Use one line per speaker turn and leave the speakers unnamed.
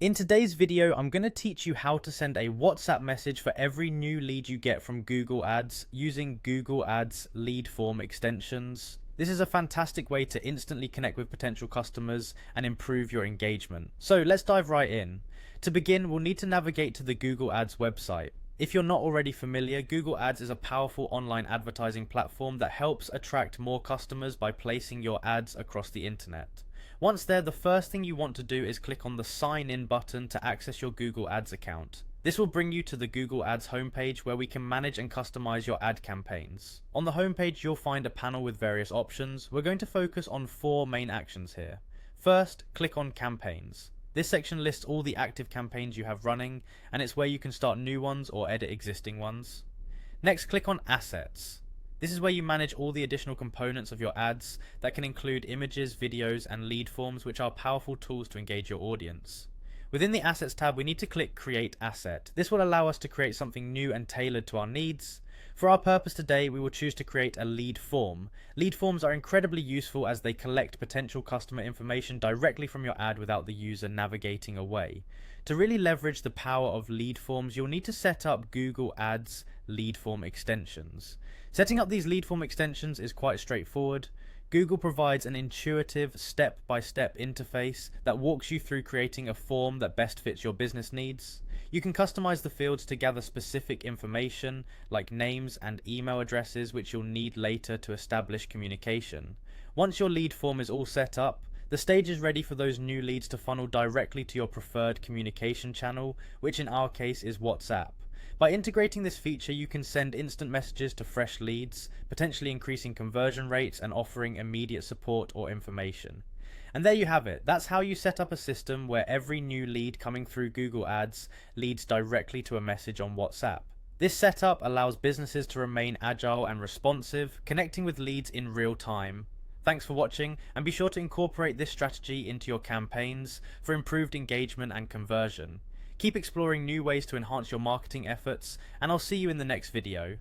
In today's video, I'm going to teach you how to send a WhatsApp message for every new lead you get from Google Ads using Google Ads lead form extensions. This is a fantastic way to instantly connect with potential customers and improve your engagement. So let's dive right in. To begin, we'll need to navigate to the Google Ads website. If you're not already familiar, Google Ads is a powerful online advertising platform that helps attract more customers by placing your ads across the internet. Once there, the first thing you want to do is click on the Sign In button to access your Google Ads account. This will bring you to the Google Ads homepage where we can manage and customize your ad campaigns. On the homepage, you'll find a panel with various options. We're going to focus on 4 main actions here. First, click on Campaigns. This section lists all the active campaigns you have running, and it's where you can start new ones or edit existing ones. Next, click on Assets. This is where you manage all the additional components of your ads that can include images, videos, and lead forms, which are powerful tools to engage your audience. Within the Assets tab, we need to click Create Asset. This will allow us to create something new and tailored to our needs. For our purpose today, we will choose to create a lead form. Lead forms are incredibly useful as they collect potential customer information directly from your ad without the user navigating away. To really leverage the power of lead forms, you'll need to set up Google Ads lead form extensions. Setting up these lead form extensions is quite straightforward. Google provides an intuitive step-by-step interface that walks you through creating a form that best fits your business needs. You can customize the fields to gather specific information like names and email addresses which you'll need later to establish communication. Once your lead form is all set up, the stage is ready for those new leads to funnel directly to your preferred communication channel, which in our case is WhatsApp. By integrating this feature, you can send instant messages to fresh leads, potentially increasing conversion rates and offering immediate support or information. And there you have it. That's how you set up a system where every new lead coming through Google Ads leads directly to a message on WhatsApp. This setup allows businesses to remain agile and responsive, connecting with leads in real time. Thanks for watching, and be sure to incorporate this strategy into your campaigns for improved engagement and conversion. Keep exploring new ways to enhance your marketing efforts, and I'll see you in the next video.